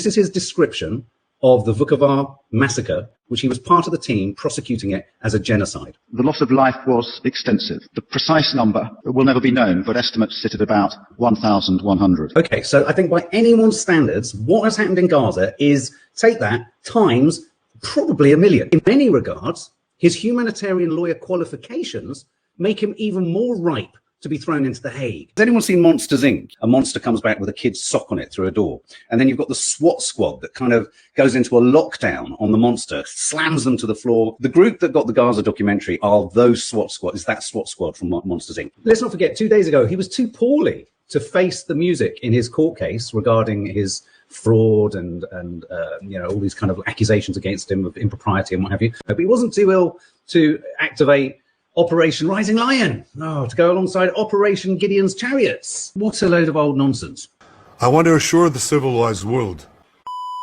This is his description of the Vukovar massacre, which he was part of the team prosecuting it as a genocide. The loss of life was extensive. The precise number will never be known, but estimates sit at about 1,100. Okay, so I think by anyone's standards, what has happened in Gaza is, take that, times probably 1 million. In many regards, his humanitarian lawyer qualifications make him even more ripe to be thrown into The Hague. Has anyone seen Monsters, Inc? A monster comes back with a kid's sock on it through a door. And then you've got the SWAT squad that kind of goes into a lockdown on the monster, slams them to the floor. The group that got the Gaza documentary are those SWAT squad, is that SWAT squad from Monsters, Inc. Let's not forget, 2 days ago, he was too poorly to face the music in his court case regarding his fraud and all these kind of accusations against him of impropriety and what have you. But he wasn't too ill to activate Operation Rising Lion, to go alongside Operation Gideon's Chariots. What a load of old nonsense. I want to assure the civilized world.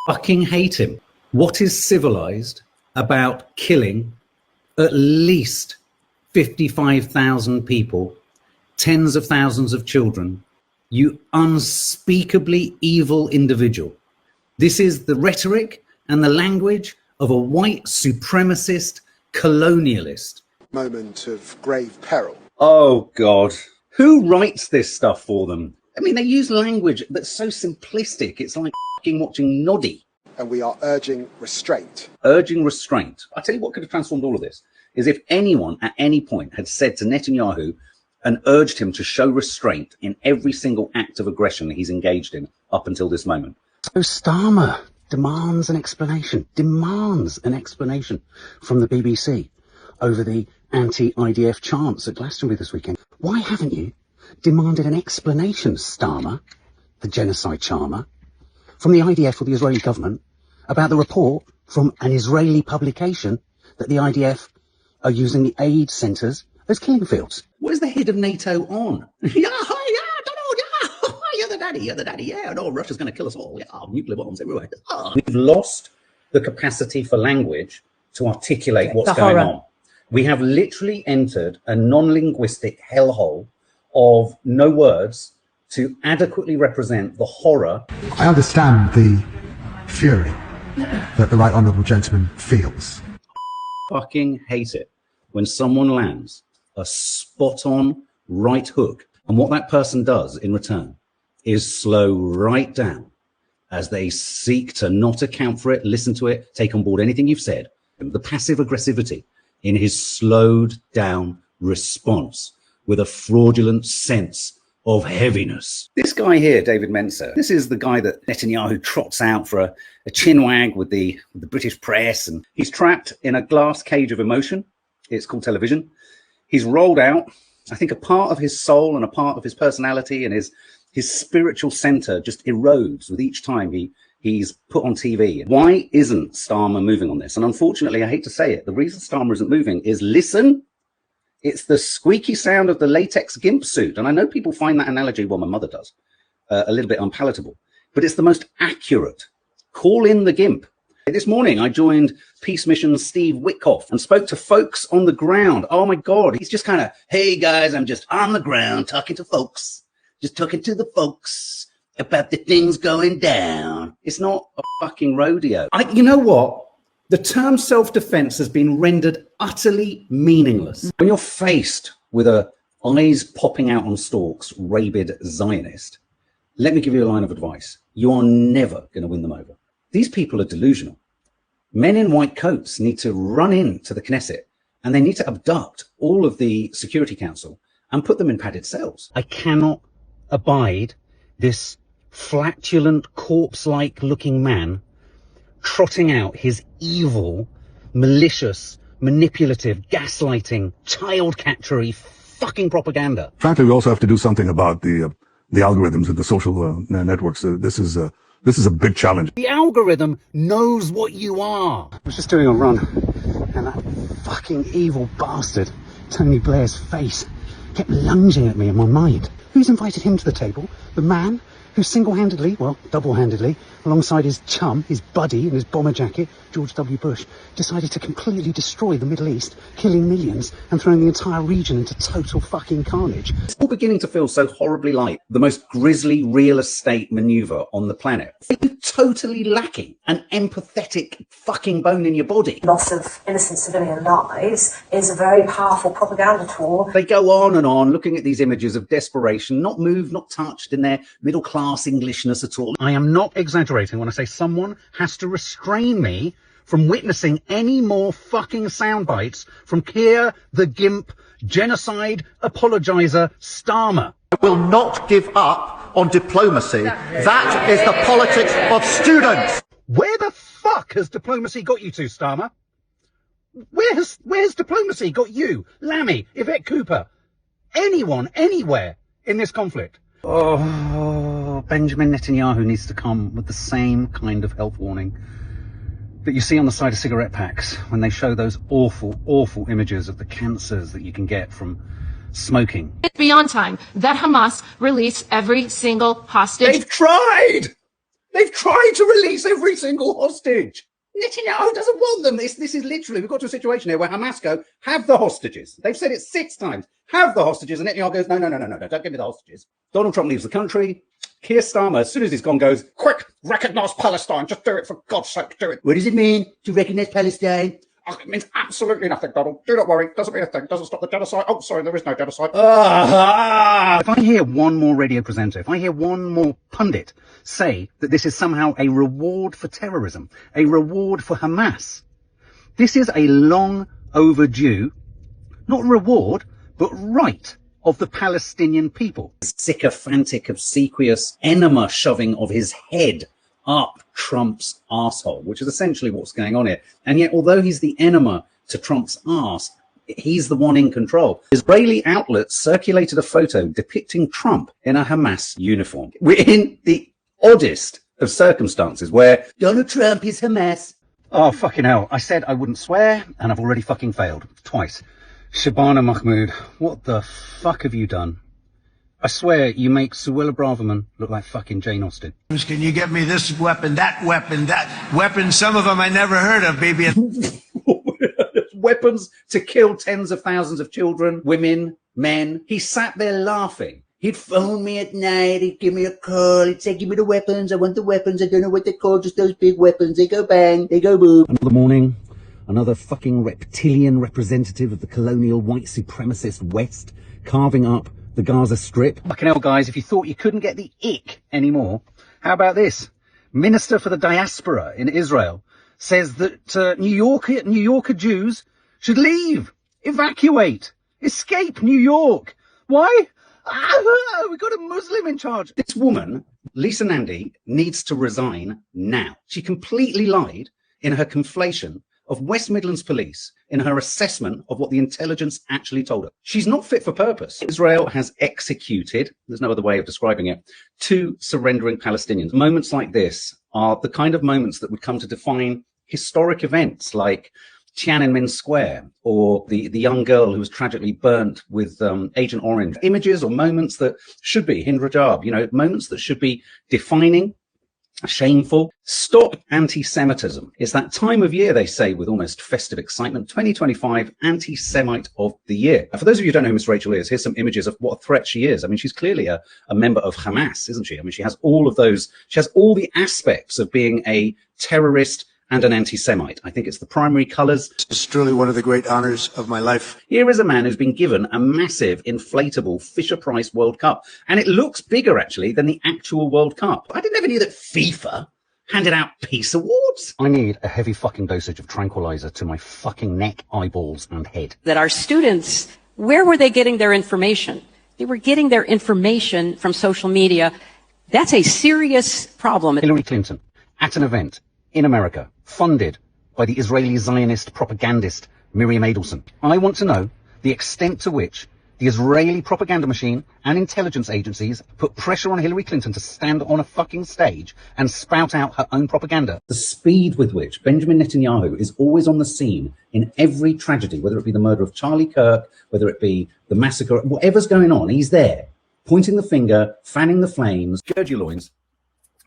Fucking hate him. What is civilized about killing at least 55,000 people, tens of thousands of children? You unspeakably evil individual. This is the rhetoric and the language of a white supremacist colonialist. Moment of grave peril. Oh, God. Who writes this stuff for them? I mean, they use language that's so simplistic. It's like fucking watching Noddy. And we are urging restraint. Urging restraint. I tell you what could have transformed all of this is if anyone at any point had said to Netanyahu and urged him to show restraint in every single act of aggression he's engaged in up until this moment. So Starmer demands an explanation from the BBC over the anti-IDF chants at Glastonbury this weekend. Why haven't you demanded an explanation, Starmer, the genocide charmer, from the IDF or the Israeli government about the report from an Israeli publication that the IDF are using the aid centres as killing fields? What is the head of NATO on? You're the daddy, yeah, no, Russia's going to kill us all. Yeah, nuclear bombs everywhere. We've lost the capacity for language to articulate what's going on. We have literally entered a non-linguistic hellhole of no words to adequately represent the horror. I understand the fury that the Right Honourable Gentleman feels. Fucking hate it when someone lands a spot-on right hook, and what that person does in return is slow right down as they seek to not account for it, listen to it, take on board anything you've said. The passive aggressivity in his slowed down response with a fraudulent sense of heaviness. This guy here, David Menser, this is the guy that Netanyahu trots out for a chinwag with the British press, and he's trapped in a glass cage of emotion. It's called television. He's rolled out. I think a part of his soul and a part of his personality and his spiritual center just erodes with each time he's put on TV. Why isn't Starmer moving on this? And unfortunately, I hate to say it, the reason Starmer isn't moving is, listen, it's the squeaky sound of the latex gimp suit. And I know people find that analogy, well, my mother does, a little bit unpalatable, but it's the most accurate. Call in the gimp. This morning, I joined Peace Mission's Steve Witkoff and spoke to folks on the ground. Oh my God, he's just kind of, hey guys, I'm just on the ground talking to folks, just talking to the folks about the things going down. It's not a fucking rodeo. You know what? The term self-defense has been rendered utterly meaningless. When you're faced with a eyes popping out on stalks, rabid Zionist, let me give you a line of advice. You are never going to win them over. These people are delusional. Men in white coats need to run into the Knesset and they need to abduct all of the Security Council and put them in padded cells. I cannot abide this flatulent, corpse-like looking man trotting out his evil, malicious, manipulative, gaslighting, child-catchery fucking propaganda. Frankly, we also have to do something about the algorithms and the social networks. This is a big challenge. The algorithm knows what you are. I was just doing a run, and that fucking evil bastard, Tony Blair's face, kept lunging at me in my mind. Who's invited him to the table? The man who single-handedly, well, double-handedly, alongside his chum, his buddy in his bomber jacket, George W. Bush, decided to completely destroy the Middle East, killing millions and throwing the entire region into total fucking carnage. It's all beginning to feel so horribly like the most grisly real estate maneuver on the planet. You're totally lacking an empathetic fucking bone in your body. Loss of innocent civilian lives is a very powerful propaganda tool. They go on and on looking at these images of desperation, not moved, not touched in their middle-class Englishness at all. I am not exaggerating when I say someone has to restrain me from witnessing any more fucking sound bites from Keir the Gimp, genocide apologiser Starmer. Will not give up on diplomacy. That is the politics of students. Where the fuck has diplomacy got you to, Starmer? Where's diplomacy got you, Lammy, Yvette Cooper, anyone, anywhere in this conflict? Oh, Benjamin Netanyahu needs to come with the same kind of health warning that you see on the side of cigarette packs when they show those awful, awful images of the cancers that you can get from smoking. It's beyond time that Hamas release every single hostage. They've tried to release every single hostage. Netanyahu doesn't want them. This is literally, we've got to a situation here where Hamas go, have the hostages. They've said it 6 times, have the hostages. And Netanyahu goes, no, don't give me the hostages. Donald Trump leaves the country. Keir Starmer, as soon as he's gone, goes, quick, recognize Palestine. Just do it, for God's sake, do it. What does it mean to recognize Palestine? It means absolutely nothing, Donald. Do not worry. Doesn't mean a thing. Doesn't stop the genocide. Oh, sorry, there is no genocide. If I hear one more radio presenter, if I hear one more pundit say that this is somehow a reward for terrorism, a reward for Hamas, this is a long overdue, not reward, but right of the Palestinian people. Sycophantic, obsequious enema shoving of his head up Trump's arsehole, which is essentially what's going on here. And yet, although he's the enema to Trump's arse, he's the one in control. Israeli outlets circulated a photo depicting Trump in a Hamas uniform. We're in the oddest of circumstances where Donald Trump is Hamas. Oh, fucking hell. I said I wouldn't swear, and I've already fucking failed. Twice. Shabana Mahmood, what the fuck have you done? I swear you make Suella Braverman look like fucking Jane Austen. Can you get me this weapon, that weapon, some of them I never heard of, baby. Weapons to kill tens of thousands of children, women, men. He sat there laughing. He'd phone me at night, he'd give me a call, he'd say, give me the weapons, I want the weapons, I don't know what they're called, just those big weapons, they go bang, they go boom. Another morning, another fucking reptilian representative of the colonial white supremacist West carving up the Gaza Strip. Fucking hell, guys, if you thought you couldn't get the ick anymore, how about this? Minister for the Diaspora in Israel says that New Yorker Jews should leave, evacuate, escape New York. Why? We've got a Muslim in charge. This woman, Lisa Nandy, needs to resign now. She completely lied in her conflation of West Midlands police in her assessment of what the intelligence actually told her. She's not fit for purpose. Israel has executed, there's no other way of describing it, 2 surrendering Palestinians. Moments like this are the kind of moments that would come to define historic events like Tiananmen Square or the young girl who was tragically burnt with Agent Orange. Images or moments that should be Hind Rajab, you know, moments that should be defining. Shameful. Stop anti-Semitism. It's that time of year, they say, with almost festive excitement. 2025 Anti-Semite of the Year. For those of you who don't know who Miss Rachel is, here's some images of what a threat she is. I mean, she's clearly a member of Hamas, isn't she? I mean, she has all of those. She has all the aspects of being a terrorist and an anti-Semite. I think it's the primary colours. It's truly one of the great honors of my life. Here is a man who's been given a massive inflatable Fisher-Price World Cup. And it looks bigger, actually, than the actual World Cup. I never knew that FIFA handed out peace awards. I need a heavy fucking dosage of tranquilizer to my fucking neck, eyeballs, and head. That our students, where were they getting their information? They were getting their information from social media. That's a serious problem. Hillary Clinton, at an event in America, funded by the Israeli Zionist propagandist Miriam Adelson. I want to know the extent to which the Israeli propaganda machine and intelligence agencies put pressure on Hillary Clinton to stand on a fucking stage and spout out her own propaganda. The speed with which Benjamin Netanyahu is always on the scene in every tragedy, whether it be the murder of Charlie Kirk, whether it be the massacre, whatever's going on, he's there. pointing the finger, fanning the flames. Gird your loins.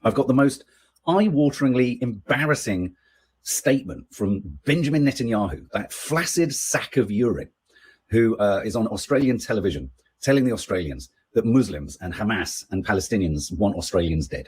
I've got the most eye-wateringly embarrassing statement from Benjamin Netanyahu, that flaccid sack of urine, who is on Australian television telling the Australians that Muslims and Hamas and Palestinians want Australians dead.